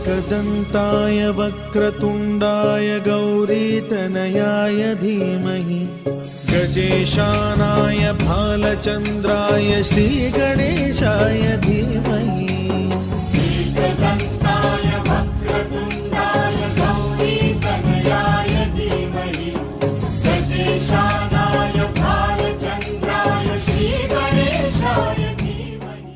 एकदन्ताय वक्रतुण्डाय गौरीतनयाय धीमहि गजेशानाय भालचन्द्राय श्रीगणेशाय धीमहि। एकदन्ताय वक्रतुण्डाय गौरीतनयाय धीमहि गजेशानाय भालचन्द्राय श्रीगणेशाय धीमहि।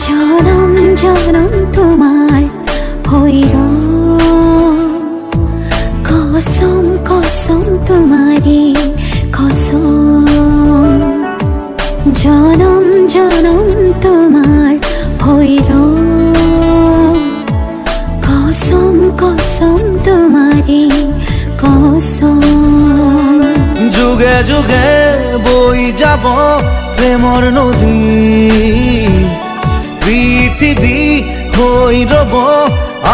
জনম জনম তোমার হইল কসম কসম তোমারে কসম। জনম জনম তোমার হইল কসম কসম তোমারে কসম। যুগে যুগে বই যাব প্রেমর নদী পৃথিবী হই রব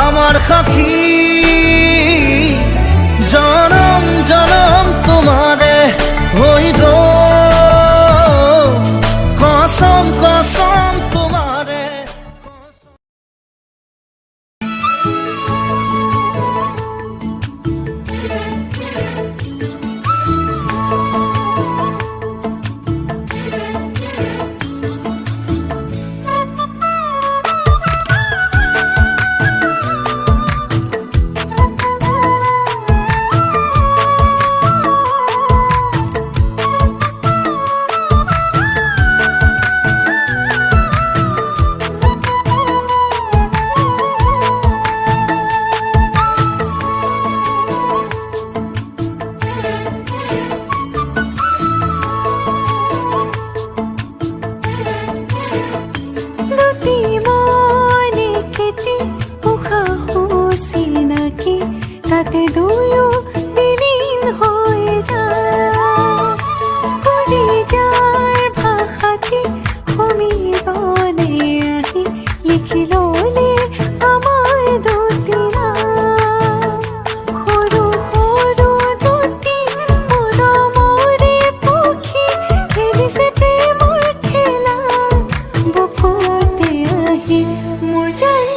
আমার সাক্ষী। জনম জনম তোমারে হইল কসম কসম তোমারে। তাতে দুয়ো বিলীন হয়ে যায় কলিজার ভাষাতে সমীরণে আহি লিখিললে আমাৰ দুটি নাম। সৰু সৰু দুটি মৰমৰে পক্ষী খেলিছে প্ৰেমৰ খেলা বুকুতে আহি। মোৰ জান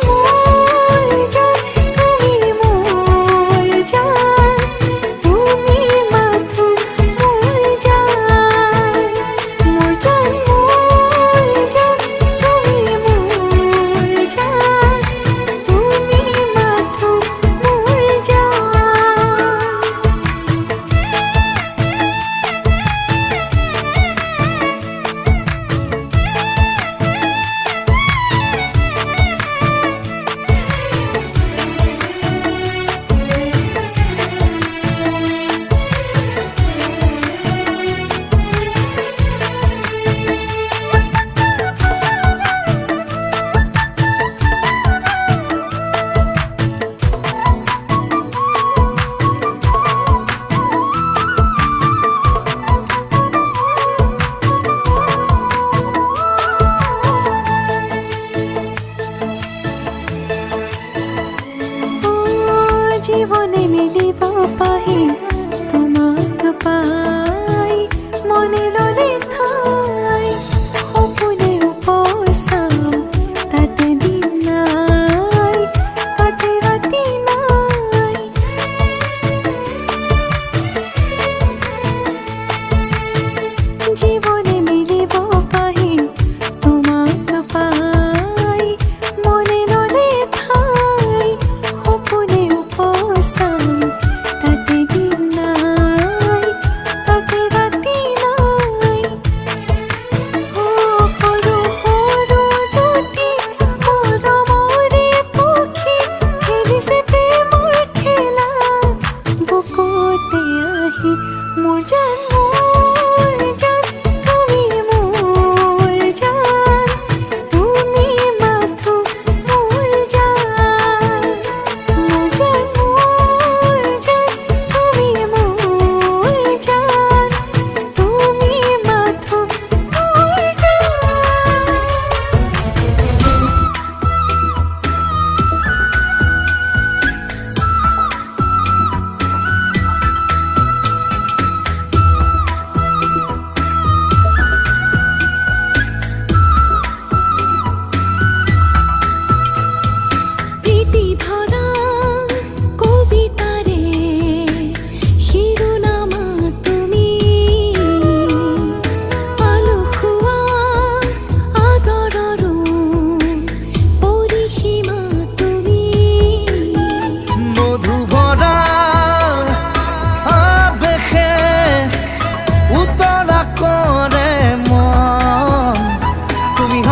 জীবনে মিলিব পাহি তোমাক পাই মনে ললে ঠাই সপোনে উপচাম তাতে দিন নাই তাতে ৰাতি নাই। জীবনে মিলিব পাহি তোমাক পাই মনে ললে ঠাই সপোনে উপচাম তাতে দিন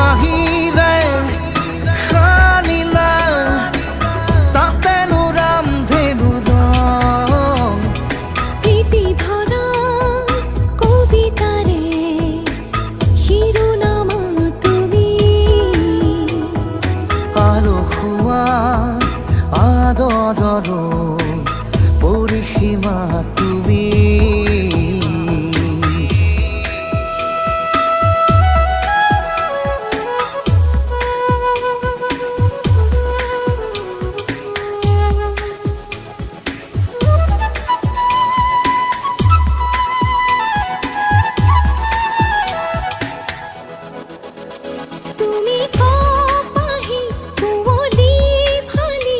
হাঁহিৰে সানিলা তাতেনো ৰামধেনু ৰং প্ৰীতি ভৰা কবিতাৰে শিৰোনামা তুমি আলসুৱা আদৰৰো পৰিসীমা তুমি তুমি কপাহি কুঁৱলী ফালি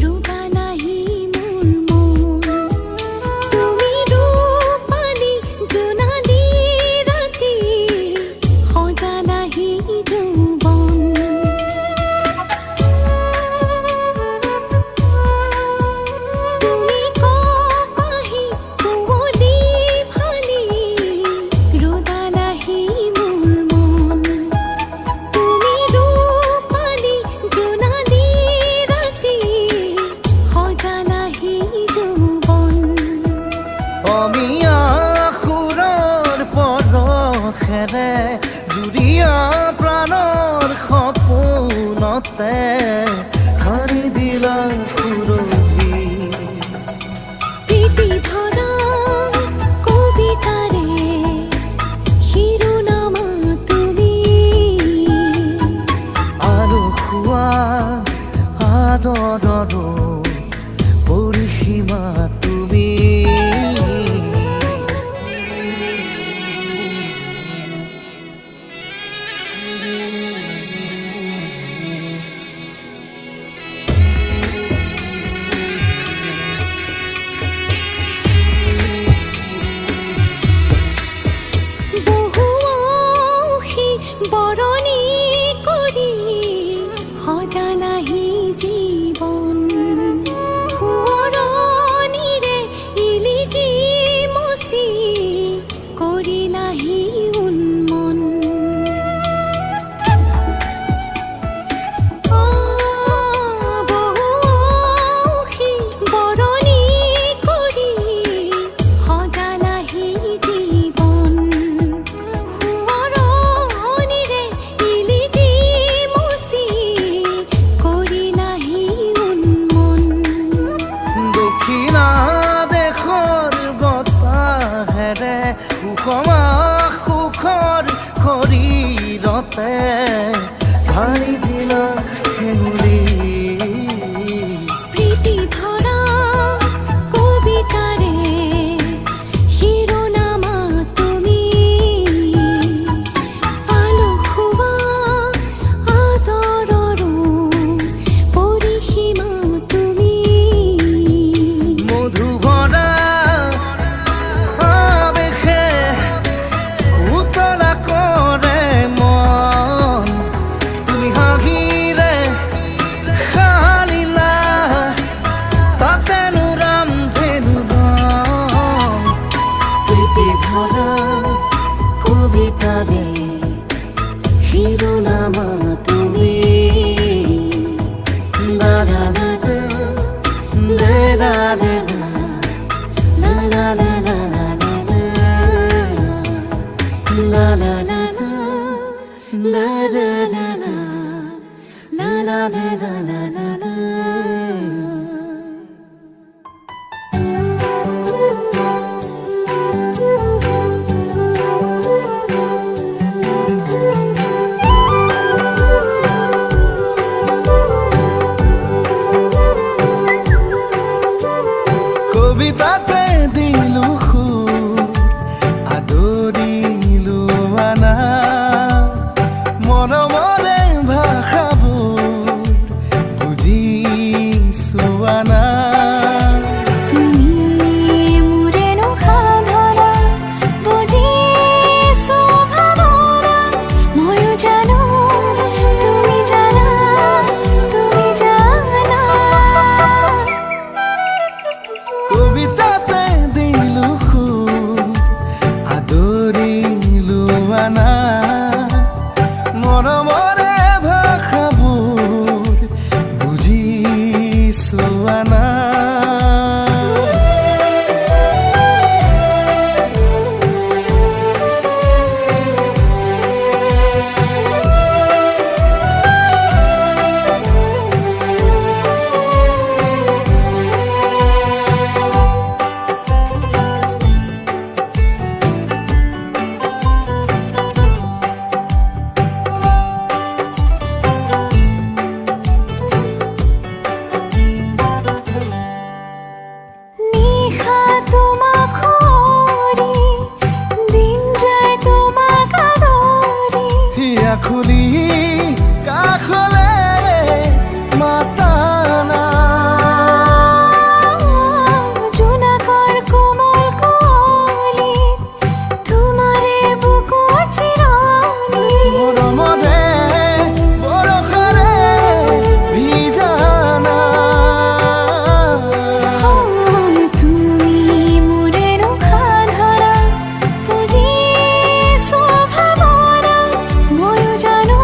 ৰুবালাহি মোৰ মন তুমি ৰূপালী জোনালী ৰাতি সজালাহি যৌৱন তুমি কপাহি কুঁৱলী ফালি ৰুবালাহি মোৰ মন তুমি ৰূপালী জোনালী ৰাতি সজালাহি যৌৱন অমিয়া সুৰৰ পৰশেৰে জুৰিয়া প্ৰাণৰ সপোনতে সাৰি দিলা সুৰভি প্ৰীতি ভৰা কবিতাৰে শিৰোনামা তুমি আলসুৱা আদৰৰো পৰিসীমা তুমি বহু ঔষি বৰণী কৰি সজালাহি জীৱন সোঁৱৰণিৰে ইলিজি মচি কৰিলাহি উন্মন বহু ঔষি বৰণী কৰি সজালাহি জীৱন সোঁৱৰণিৰে ইলিজি মচি কৰিলাহি উন্মন দক্ষিণা দেশৰ বতাহেৰে সুষমা সুখৰ শৰীৰতে ঢালি দিলা সেউলী প্ৰীতি ভৰা কবিতাৰে শিৰোনামা তুমি আলসুৱা আদৰৰো পৰিসীমা তুমি মধুভৰা আবেশে উতলা কৰে মন তুমি হাঁহিৰে সানিলা তাতেনো ৰামধেনু ৰং প্ৰীতি ভৰা কবিতাৰে শিৰোনামা তুমি লা লা লা লা লা লা লা লা লা লা লা লা লা লা la la la la la la la la la la la কবিতাতে দিলো সুৰ আদৰিলো আনা মৰমৰে ভাষাবোৰ বুজি মৰমৰে ভাষাবোৰ বুজি চোৱা নাই। নিশা তোমাক সৰি দিন যায় তোমাক আদৰি হিয়া খুলি কাষলে মাতা নাই। জোনাকৰ কোমল কলিত তোমাৰে বুকুৰ চিৰণি মৰমৰে বৰষাৰে ভিজা নাই। তুমি মোৰেনো সাধাৰা বুজিছো ভাৱনা ময়ো জানো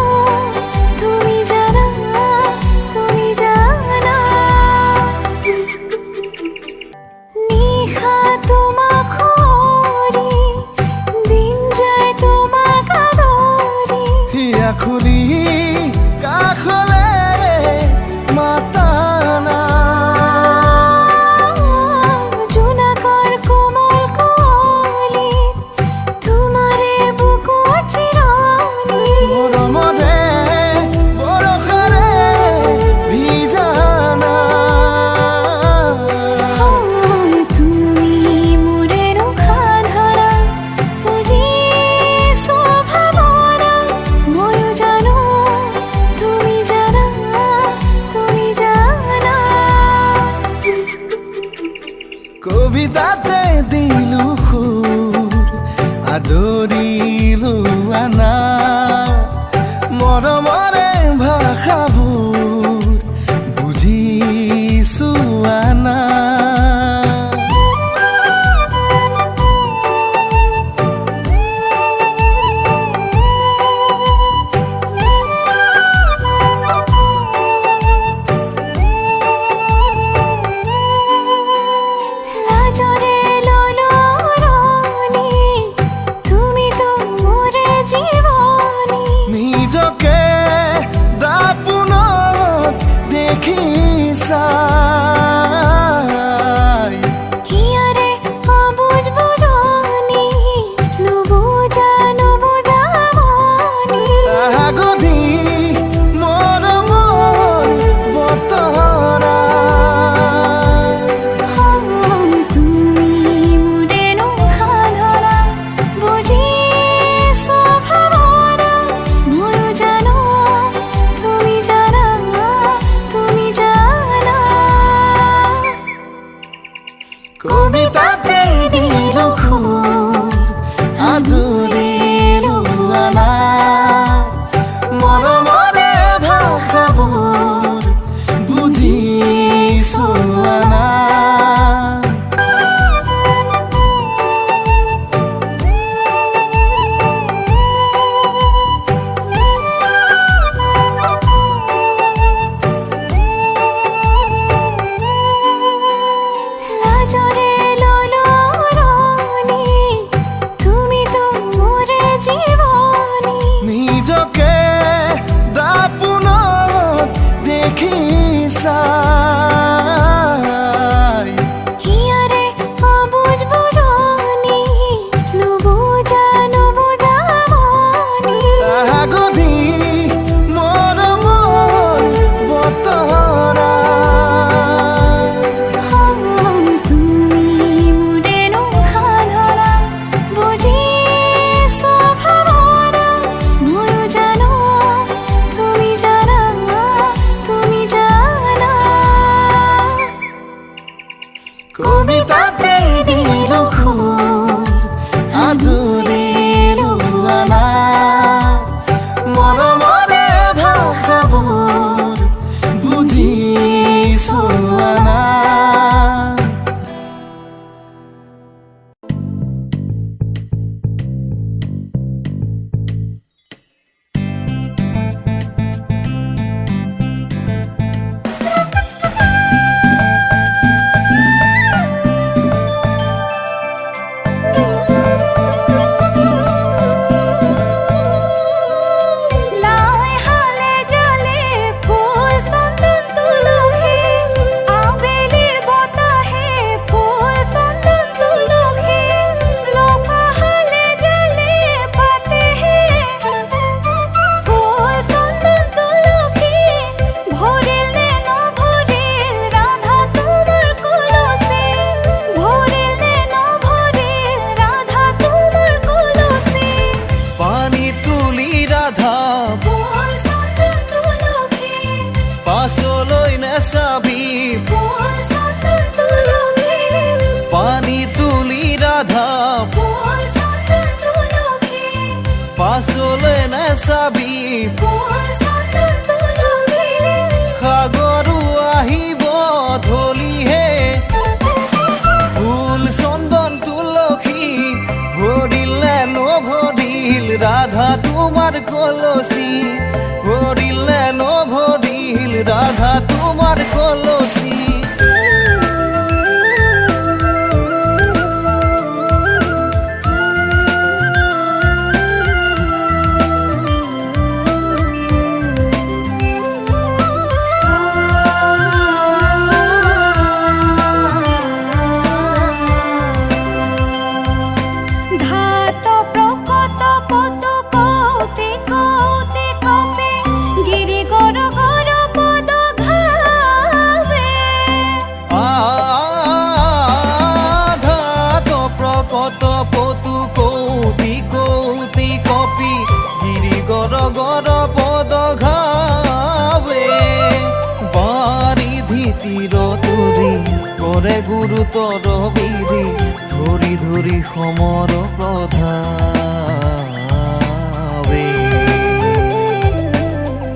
তুমি জানা নিশা তোমাক সৰি দিন যায় তোমাক আদৰি হিয়া খুলি কাষলে মাতা নাই। জোনাকৰ কোমল কলিত তোমাৰে বুকুৰ চিৰণি মৰমৰে বৰষাৰে ভিজা নাই। তুমি মোৰেনো সাধাৰা বুজিছো ভাৱনা ময়ো জানো তুমি জানা কবিতাতে দিলো সুৰ আদৰিলো আনা মৰমৰে ভাষাবোৰ বুজি চোৱা নাই। লাজৰে ললৰণি তুমিতো মোৰে জীৱনী নিজকে চাবি মোৰ চন্দন তুলসীৰে সাগৰো আহিব ধলিহে ফুল চন্দন তুলসী ভৰিলে নভৰিল ৰাধা তোমাৰ কলচী ভৰিলে নভৰিল ৰাধা তোমাৰ কলচী ধাত প্ৰকট পতু কৌতি কৌতি কপে গিৰি গৰ গৰ পদ ঘাৱে আধাত প্ৰকট পতু কৌতি কৌতি কপি গিৰি গৰ গৰ পদ ঘাৱে বাৰিধি তীৰ তুৰি কৰে গুৰুতৰ বিধি ধৰি ধৰি সমৰ প্ৰধাৱে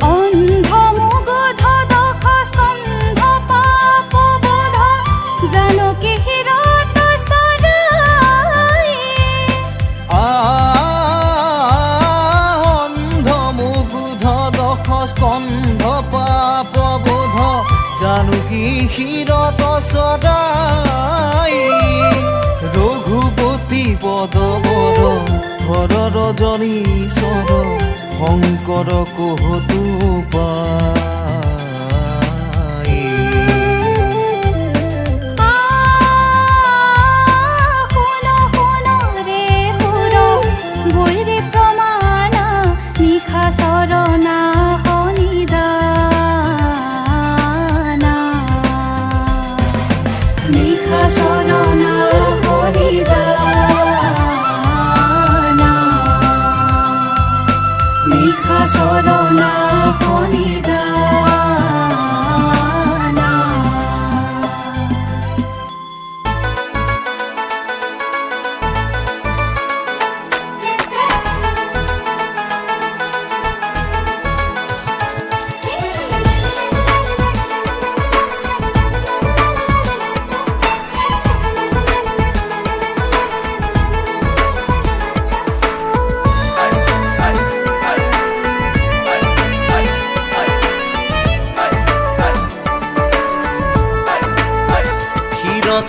অন্ধ মুগ্ধ দশ স্কন্ধ পাপ বোধ জানকী হিৰত চৰাই অন্ধ মুগ্ধ দশ স্কন্ধ পাপ বোধ জানকী শিৰত চৰাই ৰঘুপতি পদবৰ ধৰ ৰজনীশ্বৰ শংকৰ কহতু পাই শুন শুন ৰে সুৰ বৈৰী প্ৰমাণ নিশা চৰণা শনিদানা নিশা চৰণা শনিদানা নিশা চৰণা শনিদানা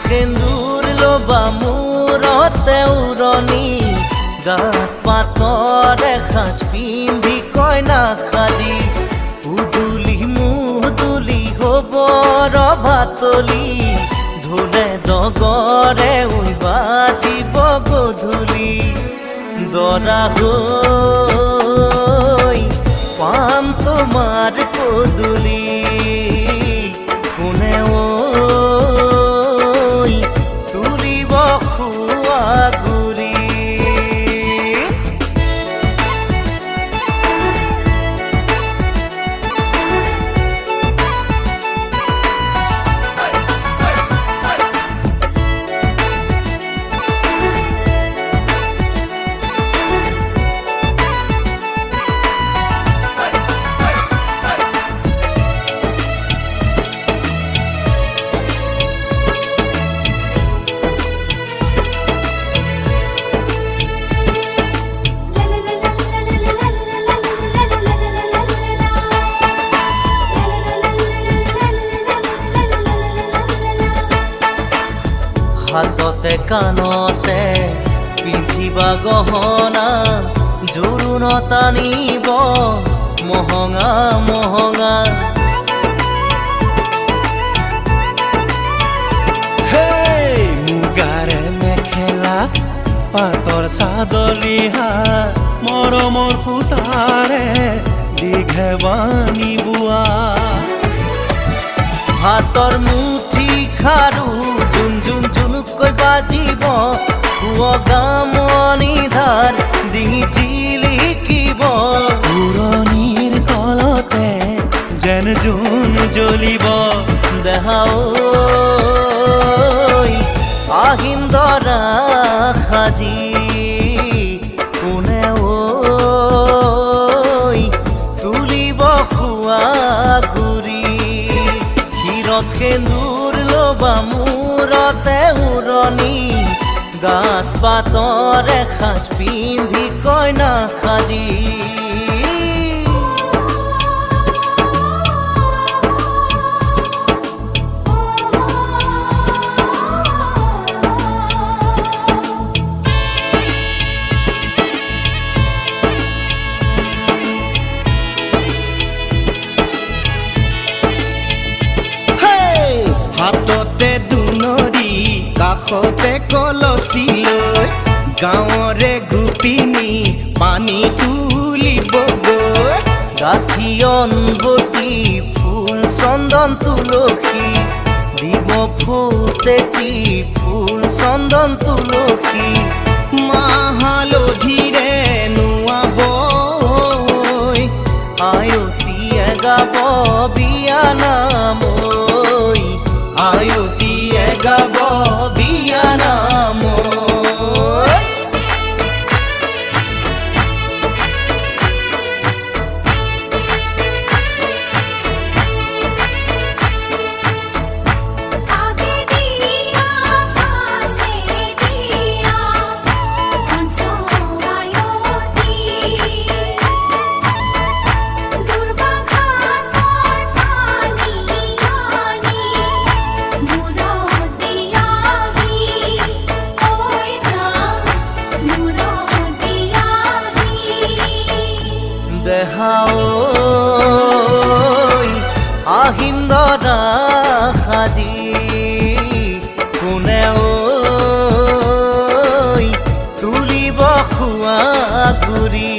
সেন্দুৰ লবা মূৰতে উৰণি গাত পাতৰে সাজ পিন্ধি কইনা সাজি উদুলি মুদুলি হবৰ ভাতলি ঢোলে ডগৰে উই বাজিব গধূলি দৰা হৈ পাম তোমাৰ পদূলি কোনে তুলিব খোৱা গুৰি হাততে কাণতে পিন্ধিবা গহনা জোৰোণ টানিব মহঙা মহঙা মুগাৰে মেখেলা পাতৰ চাদলিহা মৰমৰ সূতাৰে দীঘে বানি বোৱা হাতৰ মুঠি খাৰু জুন জুন জুনুকৈ বাজিব গামনি ধাৰ ডিঙি জিলিকিব পুৰণিৰ তলতে যেন জোন জ্বলিব দেহা আহিম দৰা সাজি কোনে সেন্দুৰ লবা মূৰতে উৰণি গাত পাতৰ এসাজ পিন্ধি কইনা সাজি হাততে দুনৰি কাষতে কলচি লৈ গাঁৱৰে গোপিনী পানী তুলিবগৈ গাঁঠি অনবতি ফুল চন্দন তুলসী দিব ফুটেতি ফুল চন্দন তুলসী মাহ হালধিৰে নোৱাবৈ আয়তীয়ে গাব বিয়া নাম আয়তীয়ে গাব বিয়া নাম আগে দিয়া পাছে দিয়া পঞ্চমায়তী দুর্বাঘাতর পানি আনি মুরত দিয়াহি ওই না মুরত দিয়াহি দেহাও আহিম দৰা সাজি কোনেও তুলিব খোৱা গুৰি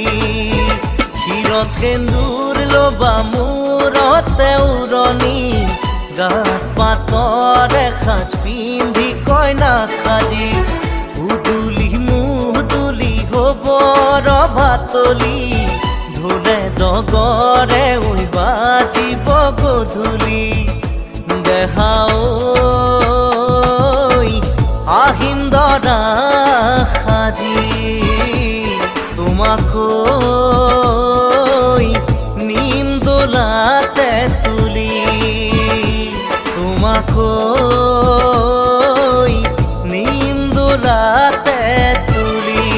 ক্ষীৰত সেন্দুৰ লবা মূৰতে উৰণি গাত পাতৰ এসাজ পিন্ধি কইনা সাজি উদুলি মুদুলি হ'ব ৰভাতলি ঢোলে ডগৰে ঐ বাজিব গধূলি দেহাও আহিম দৰা সাজি তোমাকৈ নিম দোলাতে তুলি তোমাকৈ নিম দোলাতে তুলি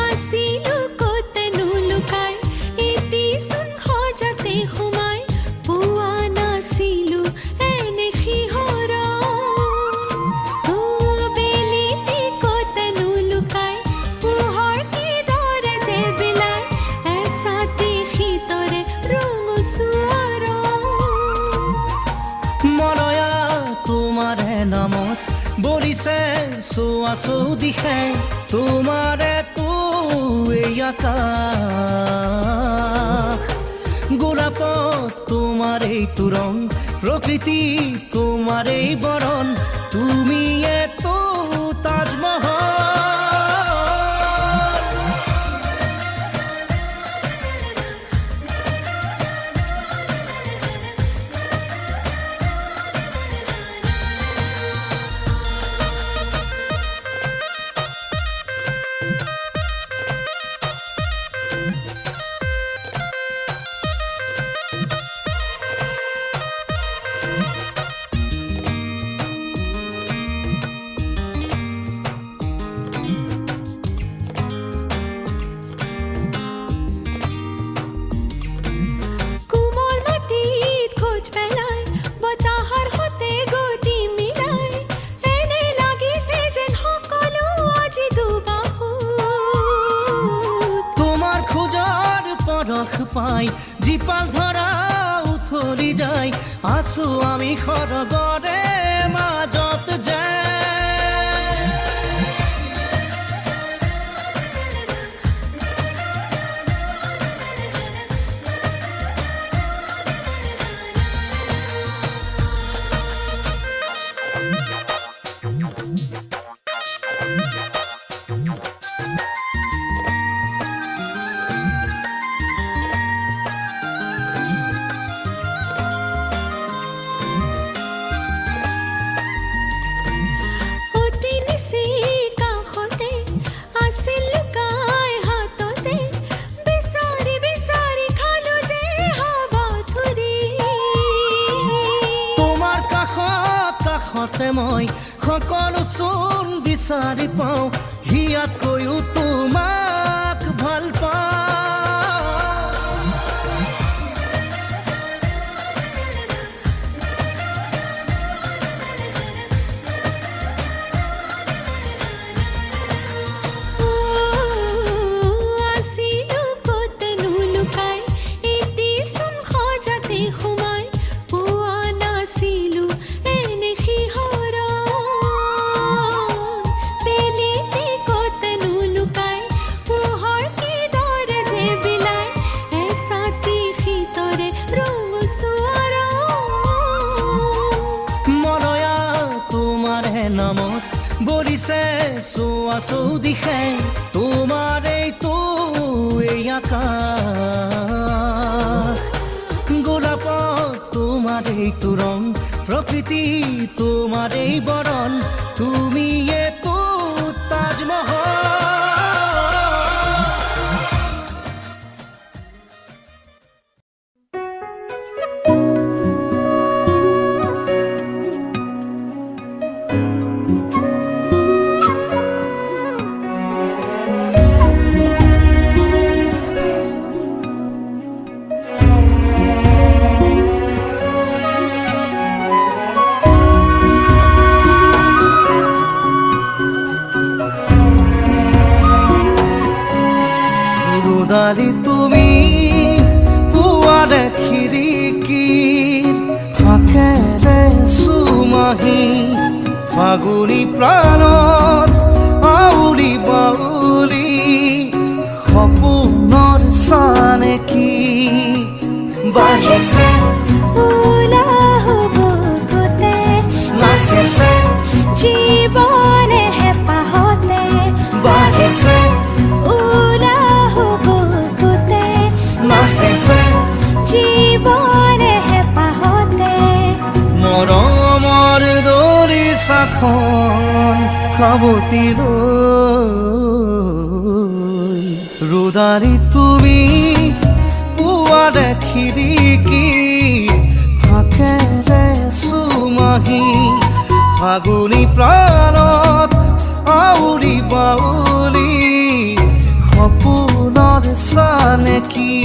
আছিলো কতনো লুকাই এটি চোন সজাতে সোমাই পোৱা নাছিলো এনে শিহৰ বেলিটি কতনো লুকাই পোহৰ কিদৰে যে বিলাই এচাতি শীতৰে ৰঙচুৱাৰ মৰয়া তোমাৰে নামত বলিছে চোৱা চৌদিশে তোমাৰে তো এই আকাশ গোলাপত তোমাৰ এই তোৰণ প্ৰকৃতি তোমাৰ এই বৰণ তুমি তো তাজমহল পৰশ পাই জীপাল ধৰা উথলি যায় আছো আমি খৰগৰে মাজত যায় সকলো চোন বিচাৰি পাওঁ হিয়াতকৈও তোমাক ভাল পাওঁ আছিলো কতনো লুকাই এটিচোন সজাতে সোমাই পোৱা নাছিলো এনে শিহৰণ বেলিতে কতনো লুকাই পোহৰ কিদৰে যে বিলাই এচাতি শীতৰে ৰঙ মৰয়া তোমাৰে নামত বলিছে চোৱা চৌদিশে তোমাৰেইতো এই আকাশ গোলাপত তোমাৰেইতো ৰং প্ৰকৃতি তোমাৰেই বৰণ তুমিয়েতো তাজমহল ৰোদালি তুমি পুয়াৰে খিৰিকীৰ ফাকেৰে চুমাহি ফাগুনী প্ৰাণত আউলি বাউলি সপোনৰ চানেকি বাঢ়িছে নাচিছে জীৱনে হেঁপাহতে বাঢ়িছে নাচিছে জীৱনে হেঁপাহতে মৰমৰ দৰিচাখন খাবতি লৈ ৰোদালি তুমি পুৱাৰে খিৰিকী ফাকেৰে চুমাহি ফাগুনী প্ৰাণত আউলি বাউলি সপোনৰ চানেকি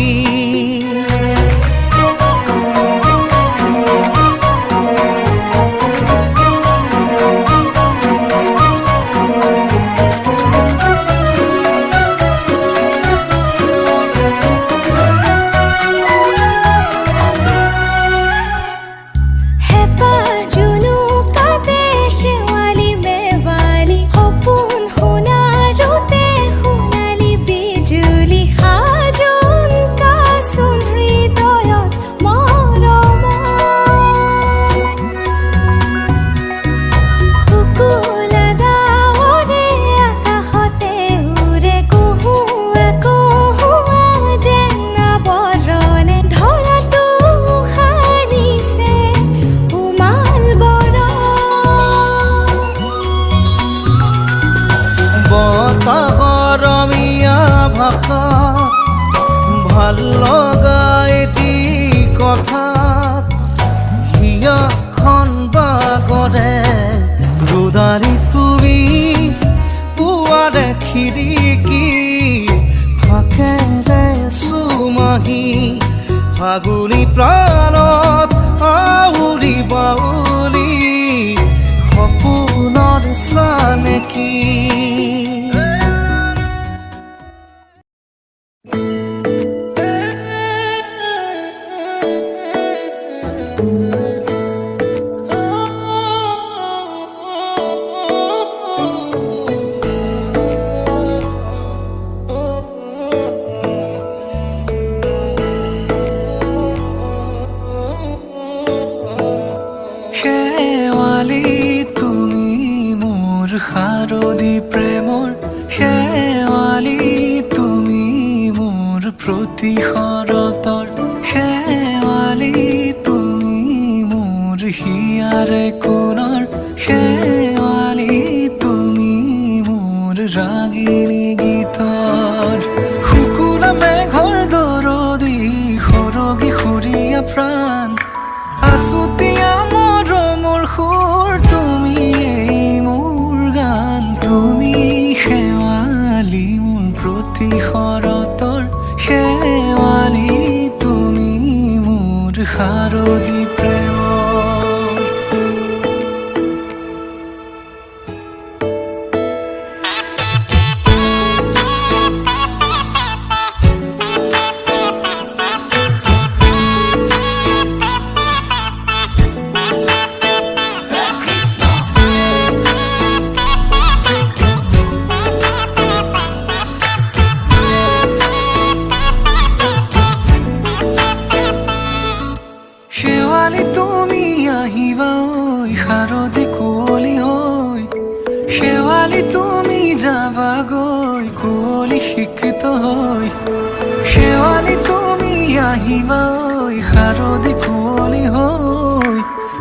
ভাল লগা এটি কথাত হিয়াখন বাগৰে ৰোদালি তুমি পুৱাৰে খিৰিকী ফাকেৰে চুমাহি ফাগুনী প্ৰাণত আউলি বাউলি সপোনৰ চানেকি শাৰদী প্ৰেমৰ শেৱালি তুমি মোৰ প্ৰতি শৰতৰ শেৱালি তুমি মোৰ হিয়াৰে কোণৰ শেৱালি তুমি মোৰ ৰাগিনী গীতৰ শুকুলা মেঘৰ দৰদি সৰগী সুৰীয়া প্ৰাণ আছুতীয়া মৰমৰ সুৰ তুমি শাৰদী প্ৰেমৰ শেৱালি তুমি আহিবা ঐ শাৰদী কুঁৱলী হৈ শেৱালি তুমি যাবাগৈ কুঁৱলী শিক্ষিত হৈ শেৱালি তুমি আহিবা ঐ শাৰদী কুঁৱলী হৈ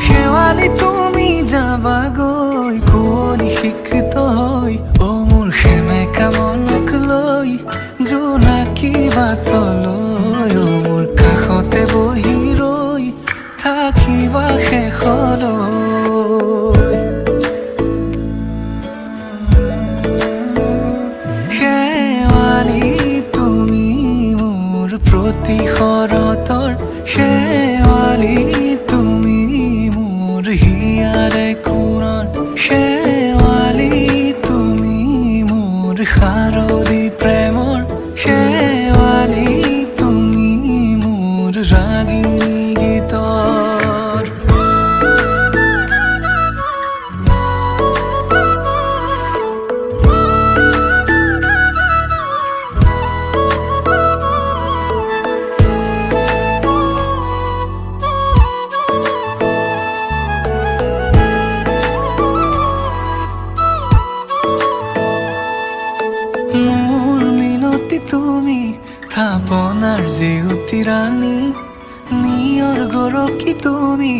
শেৱালি তুমি যাবাগৈ কুঁৱলী শিক্ষিত হৈ অ মোৰ সেমেকা মনক লৈ জোনাকী বাটলৈ অ মোৰ কাষতে বহি ৰৈ থাকিবা শেষলৈ শেৱালি তুমি মোৰ প্ৰতি শৰতৰ শেৱালি তুমি মোৰ হিয়াৰে কোণৰ শেৱালি তুমি মোৰ শাৰদী প্ৰেমৰ শেৱালি তুমি মোৰ ৰাগিনী গীতৰ মোৰ মিনতি তুমি থাপনাৰ জেউতি ৰাণী নিয়ৰ গৰকী তুমি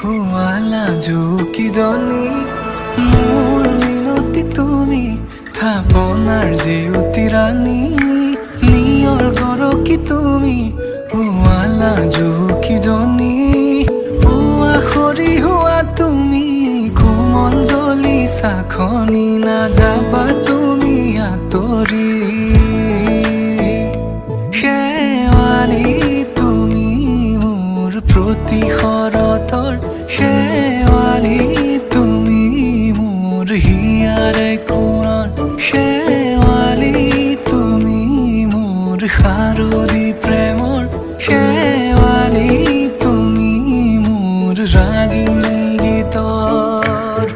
শুৱালা জুকিজনী মোৰ মিনতি তুমি থাপনাৰ জেউতি ৰাণী নিয়ৰ গৰকী তুমি শুৱালা জুকিজনী পুৱা খৰি হোৱা তুমি কোমল দলি চাখনি নাযাবা তুমি আঁতৰি শেৱালি তুমি মোৰ প্ৰতি শৰতৰ শেৱালি তুমি মোৰ হিয়াৰে কোণৰ শেৱালি তুমি মোৰ শাৰদী প্ৰেমৰ শেৱালি তুমি মোৰ ৰাগিনী গীতৰ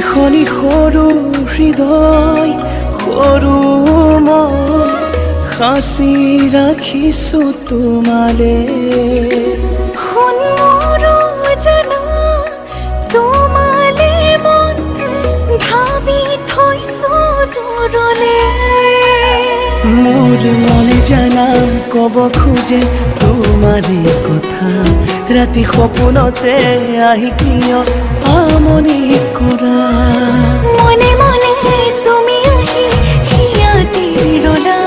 এখনি সৰু হৃদয় সৰু মন সাঁচি ৰাখিছো তোমালে শুন মোৰো জানা তোমালে মন ভাবি থৈছো দূৰলে মোৰ মনে জানা কব খোজে তোমাৰে কথা ৰাতি সপোনতে আহি কিয় আমনি কৰা মনে মনে তুমি আহি হিয়াতি ৰলা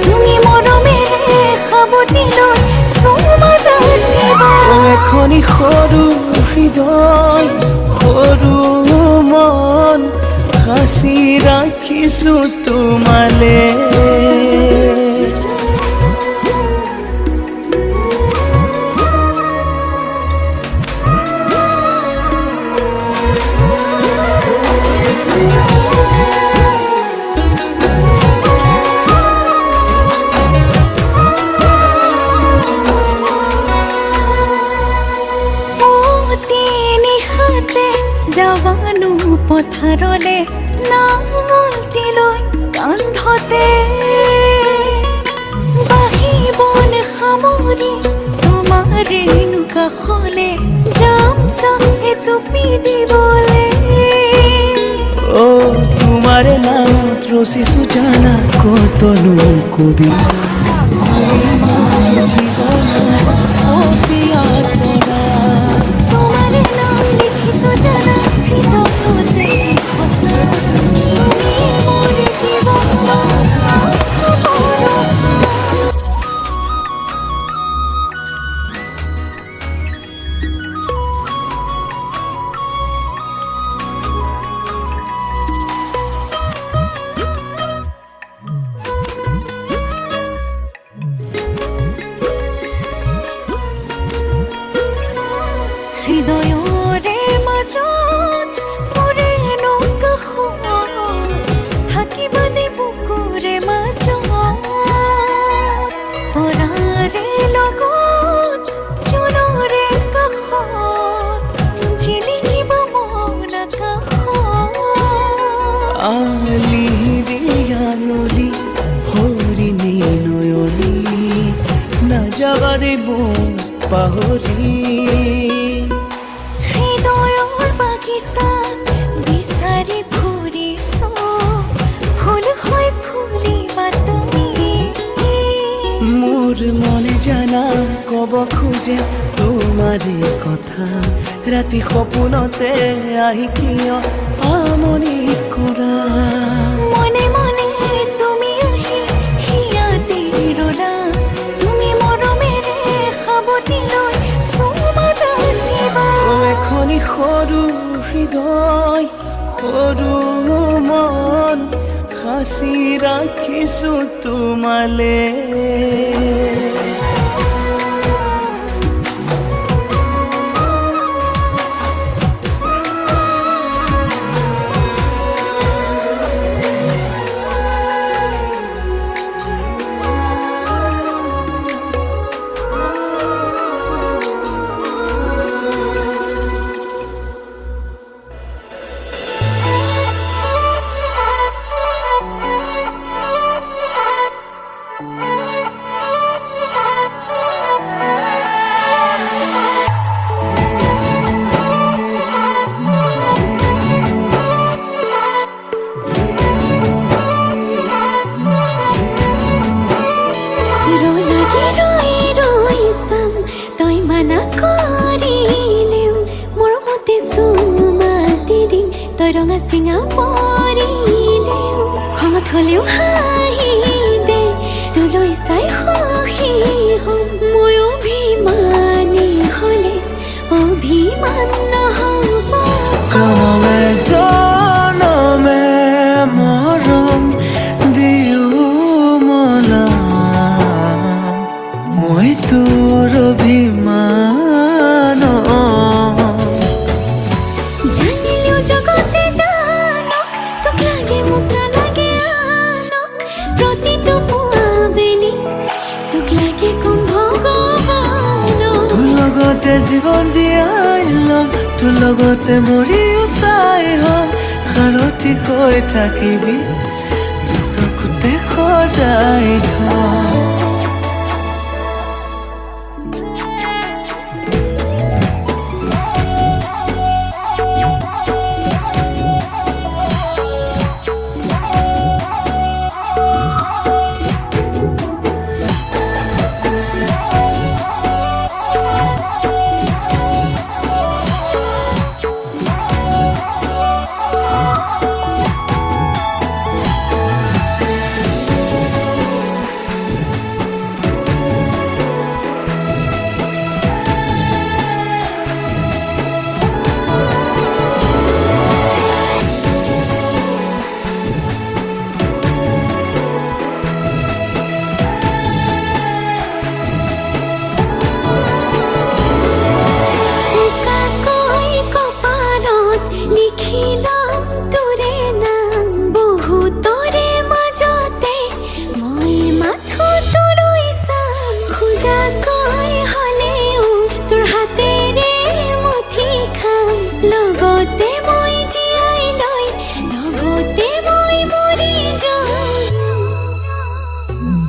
তুমি মৰমেৰে সাৱটি লৈ চুমা যাচিবা এখনি সৰু হৃদয় সৰু মন সাঁচি ৰাখিছো তোমালে যাবানো পথাৰলে নাঙলটি লৈ কান্ধতে বাহিবন সামৰি তোমাৰ ৰেণু কাষলে যাম চাহে টুপি দিবলে ও তোমাৰে নামত ৰচিছো জানা কতনো কবি তোমাৰে নাম লিখিছো জানা হৃদয়তে সঁচা তুমি মোৰ জীৱনৰ আশা হৃদয়ৰে মাজত মোৰে নৌকাখন থাকিবা দে বুকুৰে মাজত তৰাৰে লগত জোনৰে কাষত জিলিকিব মন আকাশত আলি দিয়াঙলি হৰিণী নয়নী নাযাবা দেব পাহৰি হৃদয়ৰ বাগিচাত বিচাৰি ফুৰিছো ফুল হৈ ফুলিবা তুমি মোৰ মনে জানা কব খোজে তোমাৰে কথা ৰাতি সপোনতে আহি কিয় আমনি কৰা মনে মনে তুমি আহি হিয়াতি ৰলা তুমি মৰমেৰে সাৱটি লৈ চুমা যাচিবা এখনি সৰু হৃদয় সৰু মন সাঁচি ৰাখিছো তোমালে ৰঙা চিঙা পৰিলেও খঙত হ'লেও হাঁহি দে তোলৈ চাই সুখী হ'ম মই অভিমানী হ'লে অভিমান নহ'ব জনমে জনমে মৰম দিও মনা মই তোৰ অভিমান জীবন জীয়াই লম তোৰ লগতে মৰিও চাই হম সাৰথি হৈ থাকিবি চকুতে সজাই থম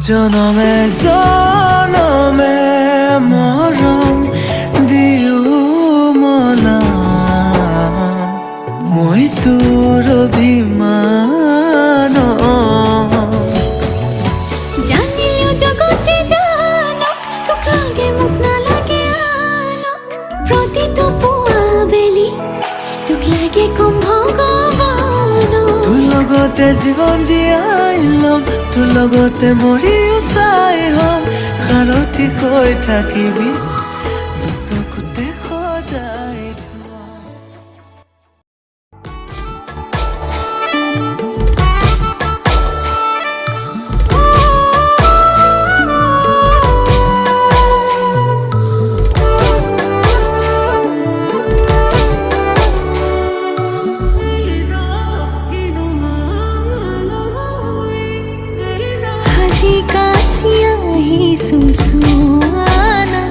জনমে জনমে মৰম দিও মনাম মই তোৰ অভিমান জানিও জগতে জানক তোক লাগে মোক নালাগে আনক প্ৰতিটো পুৱা বেলি তোক লাগে কম ভগৱান তোৰ লগতে জীৱন জীয়াই লম তোৰ লগতে মৰিও চাই হম সাৰথি হৈ থাকিবি চকুতে সজাই থম সুসুয়ানা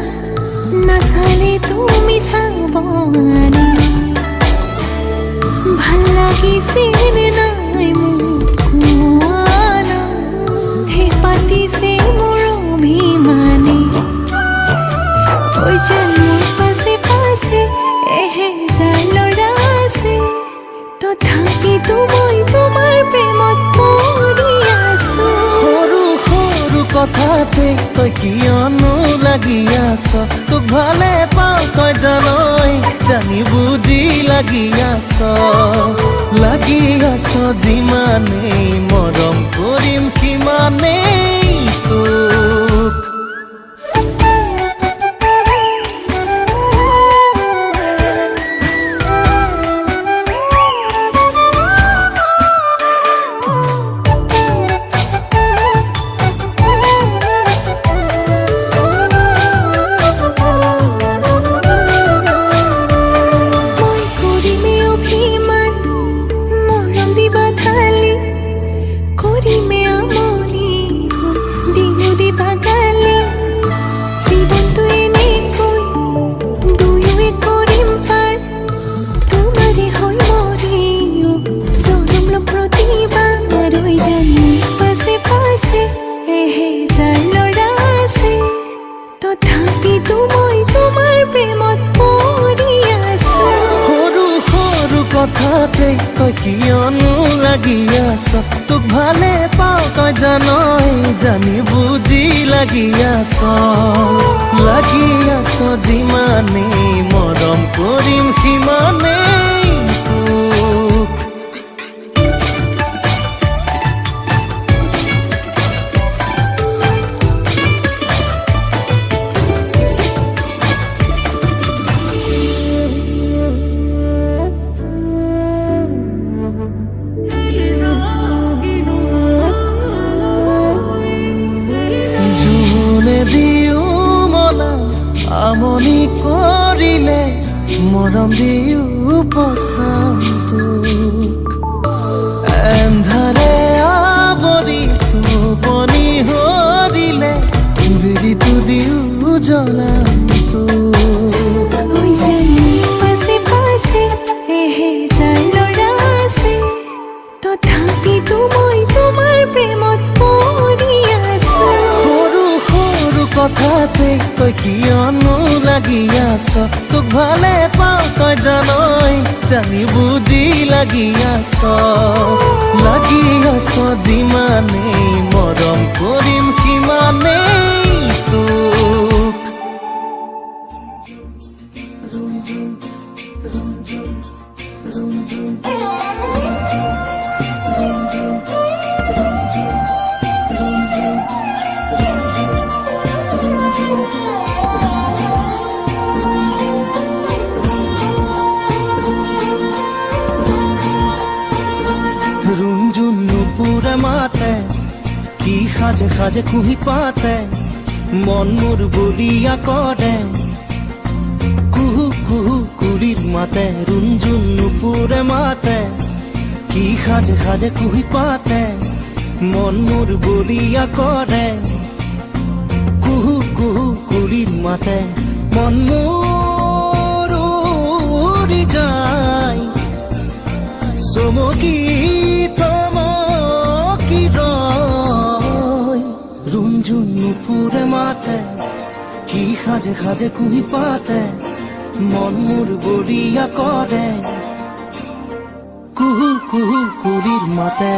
নাচালে তুমি চাবনে ভাল লাগিছে নাই মোক কোৱানা হে পাতিছে মোৰ অভিমানে তই যেন মোৰ পাছে পাছে এহেজাৰ ল'ৰা আছে তথাপিতো মই তোমাৰ প্ৰেমত পৰি আছো সৰু সৰু কথাতে তই কিয়নো লাগি আছ তোক ভালে পাওঁ তই জানই জানি বুজি লাগি আছ যিমানেই মৰম কৰিম সিমানেই তোক কথাতে তই কিয়নো লাগি আছ তোক ভালে পাওঁ তই জানই জানি বুজি লাগি আছ যিমানেই মৰম কৰিম সিমানেই তোক আমনি কৰিলে মৰম দিও পচাম তোক এন্ধাৰে আৱৰি টোপনি হৰিলে বিৰিটো দিও জ্বলাম তোক কথাতে তই কিয়নো লাগি আছ তোক ভালে পাওঁ তই জানই জানি বুজি লাগি আছ যিমানেই মৰম কৰিম সিমানেই তোক रुंजुन नुपुरे माते की खाजे खाजे कुही पाते मन मोर बलिया करे कुहू कुहू कुलिर माते रुंजुन नुपुरे माते की खाजे खाजे कुही पाते मन मोर बलिया करे कुहू कुहू कुलिर माते मन मोर उड़ी जाय सोमकी रुंजुन नुपुरे माते की खाजे खाजे कुही पाते मन मोर बलिया करे कुहू कुहू कुलिर माते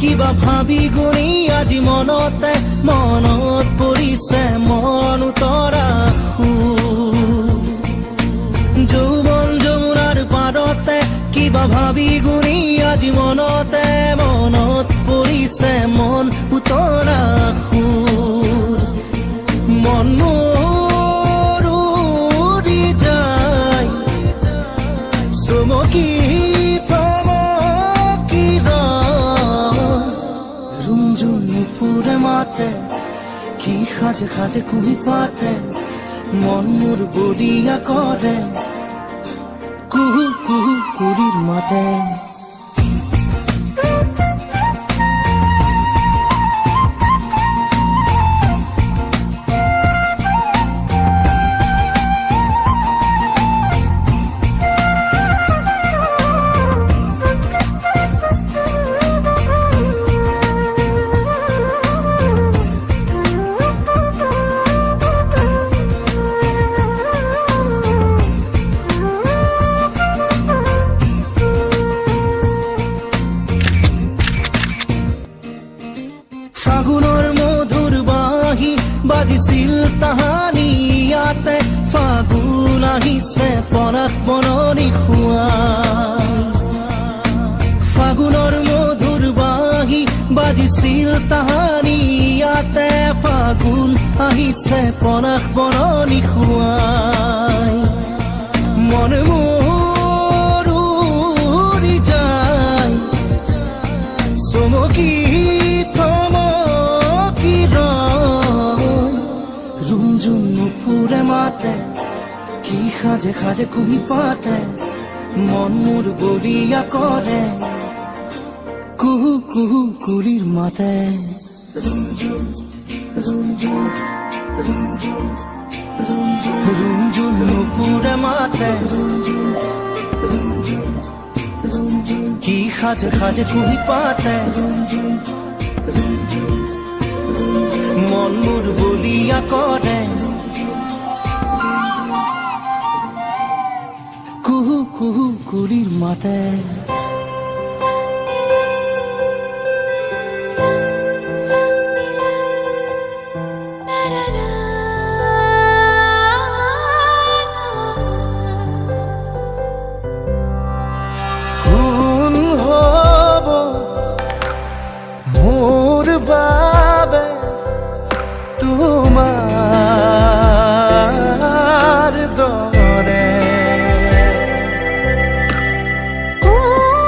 কিবা ভাবি গুণি আজি মনতে মনত পৰিছে মন উতৰা যৌৱন যমুনাৰ পাৰতে কিবা ভাবি গুণি আজি মনতে মনত পৰিছে মন উতৰা মন মোৰ উৰি যায় চমকি नुपुरे माते की खाजे खाजे कुही पाते मन मोर बलिया करे कुहू कुहू कुलिर माते ফাগুনৰ মধুৰ বাঁহী বাজিছিল তাহানি ইয়াতে ফাগুন আহিছে পৰাগ বননি খুৱাই ফাগুনৰ মধুৰ বাঁহী বাজিছিল তাহানি ইয়াতে ফাগুন আহিছে পৰাগ বননি খুৱাই মন মোৰ উৰি যায় চমকি रुंजुन नुपुरे माते की खाजे खाजे कुही पाते मन मोर बलिया करे कुहू कुहू कुलिर माते रुंजुन नुपुरे माते की खाजे खाजे कुही पाते मन मोर बलिया करे कुहू कुहू कुलिर माते কোন হব মোর বাবে তোমার দরে কোন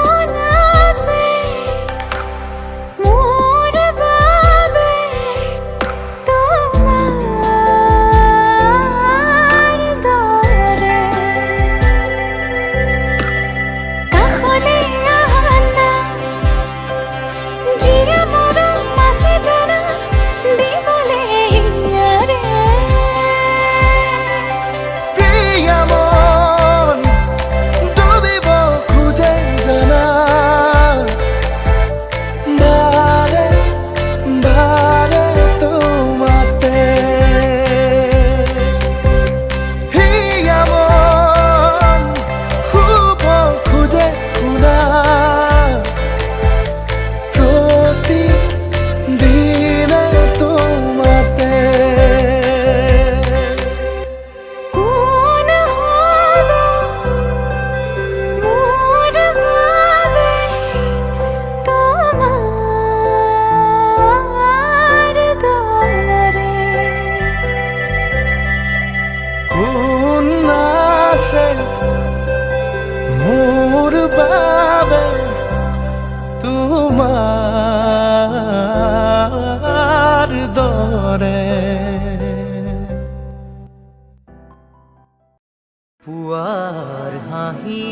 হাঁহি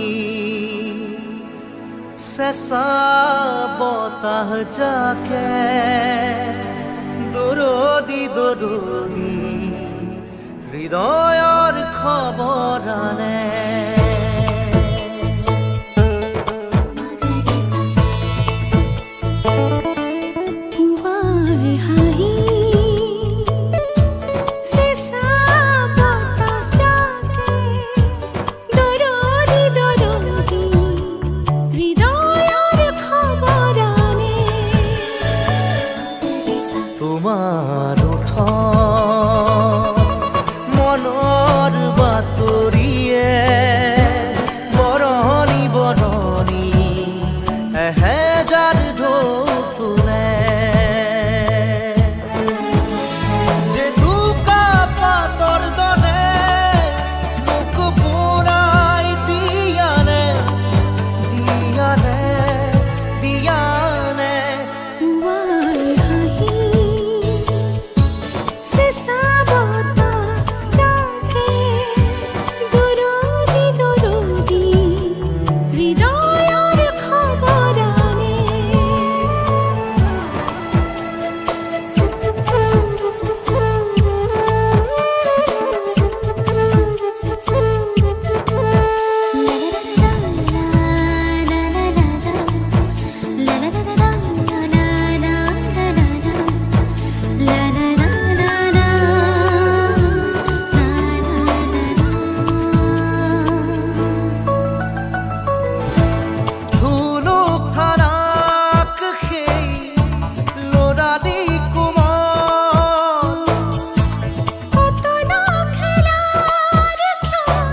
চেঁচা বতাহ জাকে দৰদি দৰদি হৃদয়ৰ খবৰ আনে পুৱাৰ হাঁহি চেঁচা বতাহ জাকে দৰদি দৰদি হৃদয়ৰ খবৰ আনে তোমাৰ ওঠ মনৰ বাতৰিয়ে বৰণি বৰণি এহেজাৰ ঢৌ তোলে জেতুকা পাতৰ দৰে মোক বুৰাই দিয়ানে দিয়ানে দিয়ানে পুৱাৰ হাঁহি চেঁচা বতাহ জাকে দৰদি দৰদি হৃদয়ৰ খবৰ আনে ধুনুক থানাক সেই ল'ৰালি কোমল কত ন খেলাৰ ক্ষণ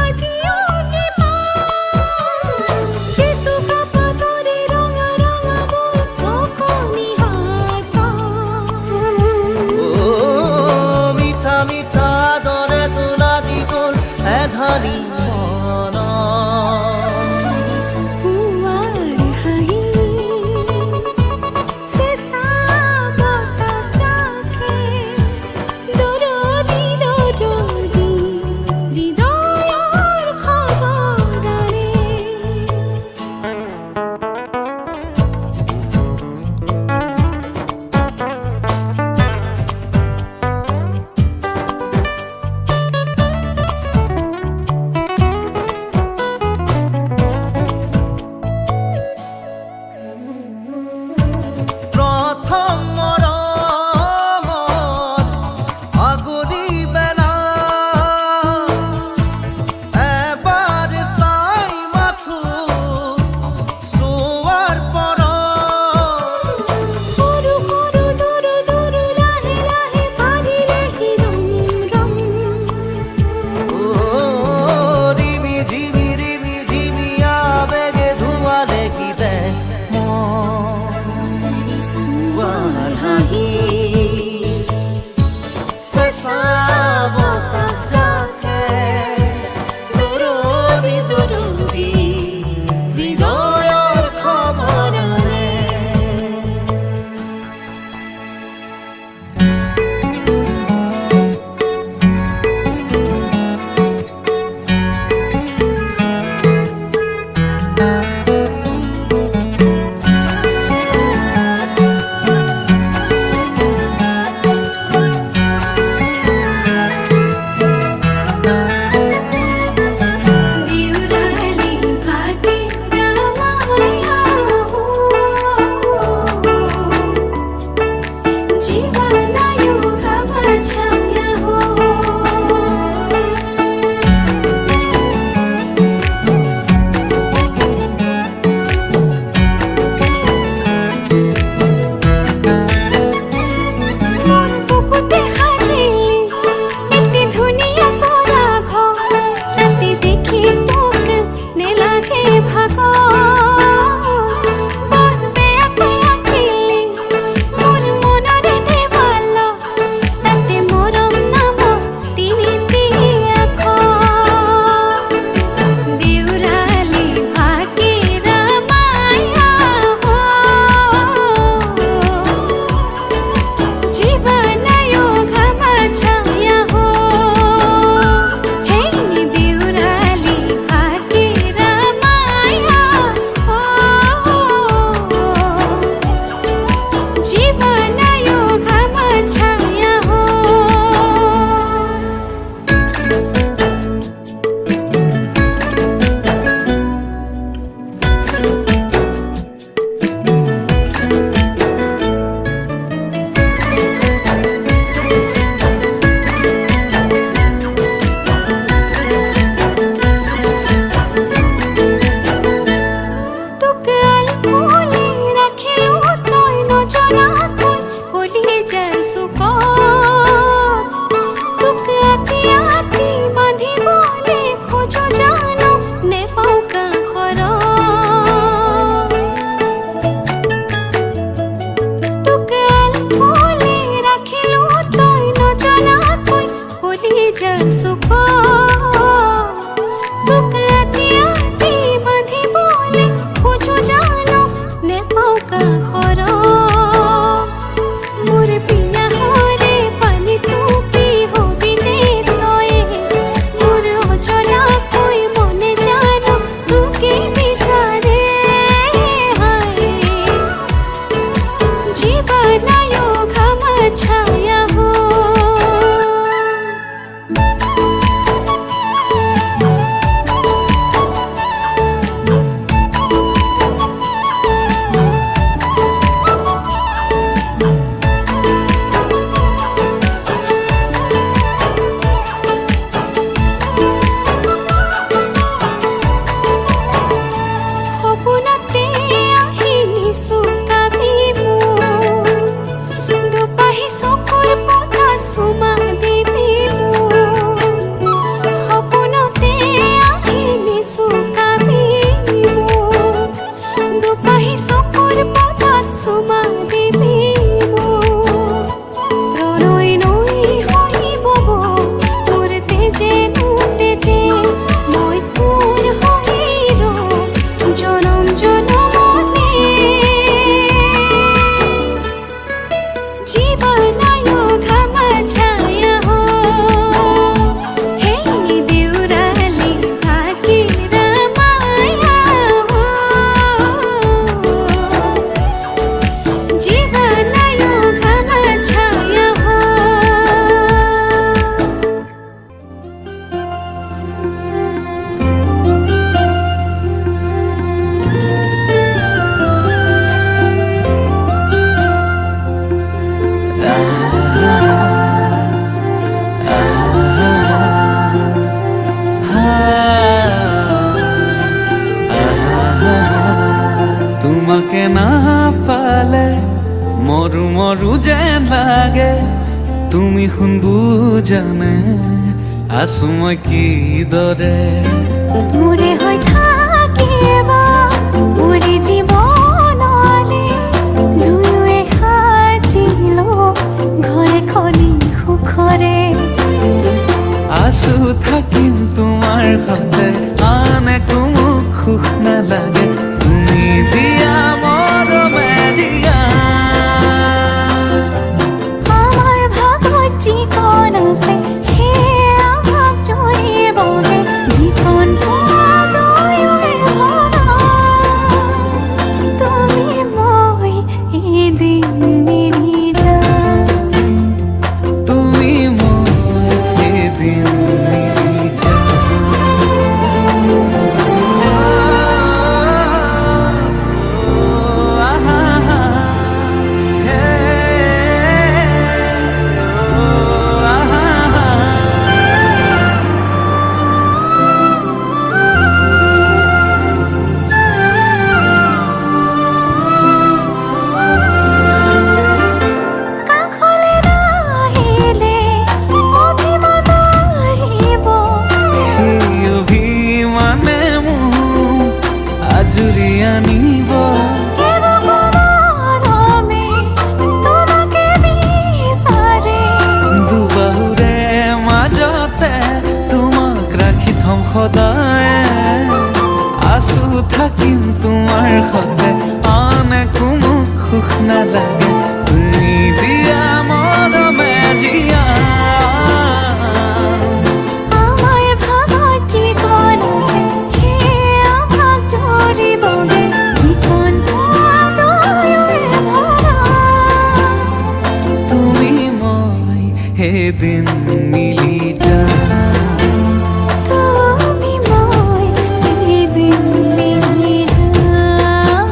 আজিও জীৱন জেতুকা পাতৰে ৰঙা ৰঙা বকনি হাত ও মিঠা মিঠা দৰে তোলা দি গ'ল এধাৰি মন পুৱাৰ হাঁহি চেঁচা বতাহ জাকে দৰদি দৰদি হৃদয়ৰ খবৰ আনে প্ৰথম মৰমৰ আগৰি বেলা এবাৰ চাই মাথো চোৱাৰ পৰত সৰু সৰু দৰু দৰু লাহে লাহে বাঢ়িলেহি ৰং ৰং রিমি ঝিমি আবেগে ধোঁয়ালে কি দেয় মন হাঁহি চেঁচা বতাহ জাকে দৰদি দৰদি হৃদয়ৰ খবৰ আনে ভাই মৰো যেন লাগে তুমি শুন বুজানে আছো মই কিদৰে মোৰে হৈ থাকিবা মোৰে জীৱনলে দুয়োৱে সাজিলো ঘৰে খনি সুখৰে আছো থাকিম তোমাৰ সতে আন একো মোক সুখ নালাগে তুমি দিয়া মৰমে জিয়া আমাৰ ভাগত যিকণ আছে সেয়া ভাগ জৰিবগে যিকণ দুয়োৱে ভগা তুমি মই এদিন মিলি যাম তুমি মই এদিন মিলি কাষলে নাহিলে অভিমান বাঢ়িব সেই অভিমানে মোক আজুৰি আনিব মৰমে তোমাকে বিচাৰে দুবাহুৰে মাজতে তোমাক ৰাখি থম সদায় আছো থাকিম তোমাৰ সতে আন একো মোক সুখ নালাগে তুমি দিয়া মৰমে জিয়া আমাৰ ভাগত যিকণ আছে সেয়া ভাগ জৰিবগে যিকণ দুয়োৱে ভগা তুমি মই এদিন মিলি যাম তুমি মই এদিন মিলি যাম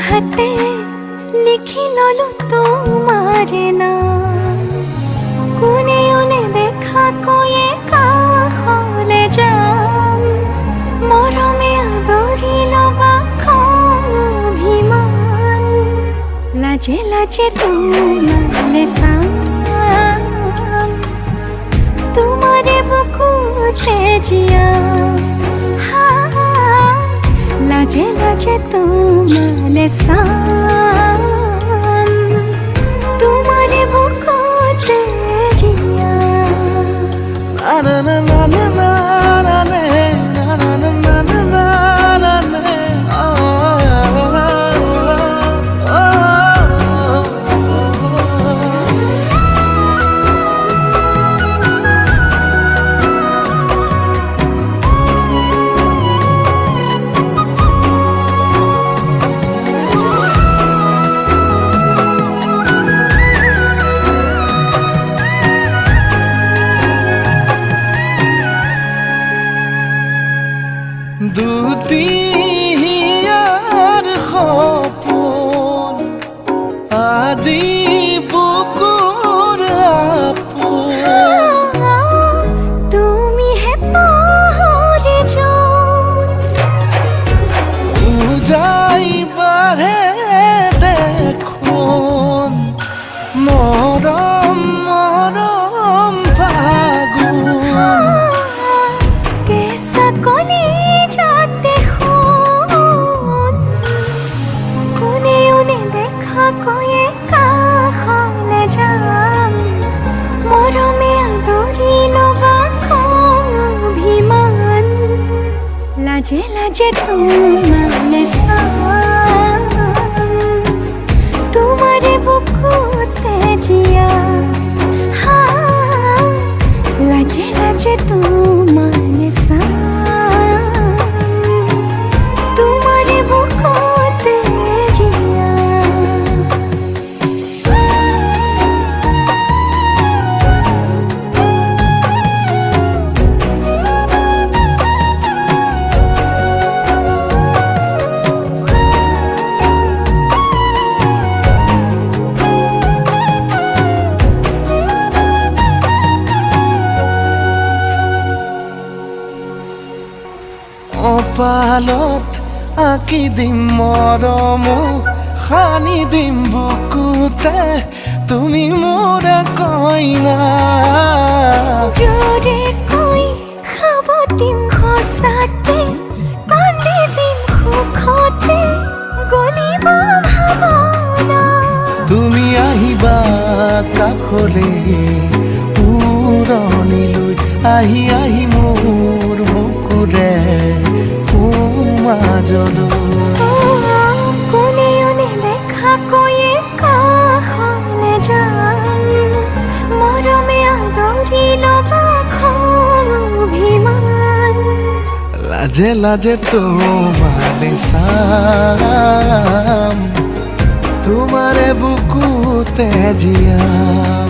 হাতে লিখি ললো তোমার নাম কোনে ওনে দেখা কয়ে কাহলে যাম মরমে আদরি লবা অভিমান লাজে লাজে তোমালে সাম তোমারে বুকুতে জিয়া লাজে লাজে তোমালে সাম তোমারে বুকুতে জিয়া না না না না না না না না না না না না না না দুটিয়ার সপোন আজি বুকুর আপোন তুমি হে পাহরে উজাই বাঢ়ে দেখোন মৰম মৰম ফাগুন কেসা কলি যাতে খুন কোনে ওনে দেখা কয়ে কাহলে যাম মরমে আদরি লবা অভিমান লাজে লাজে তোমালে সাম তোমারে বুকুতে জিয়া লাজে লাজে তোমালে সাম তোমারে বুকুতে জিয়া অপালত আঁকি দিম মৰম সানি দিম বুকুতে তুমি মোৰ কইনা জোরে কই খাব দিম খসাতে কান্দি দিম সুখতে গলিব ভাবনা তুমি আহিবা কাষলে উৰণিলৈ আহি আহি মোৰ বুকুৰে সোমাজলৈ কোনে ওনে দেখা কয়ে কাহলে যাম মরমে আদরি লবা অভিমান লাজে লাজে তোমালে চাম তোমারে বুকুতে জিয়াম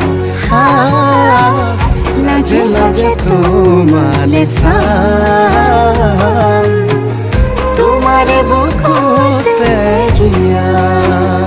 লাজে লাজে তোমালে চাম তোমারে বুকুতে জিয়াম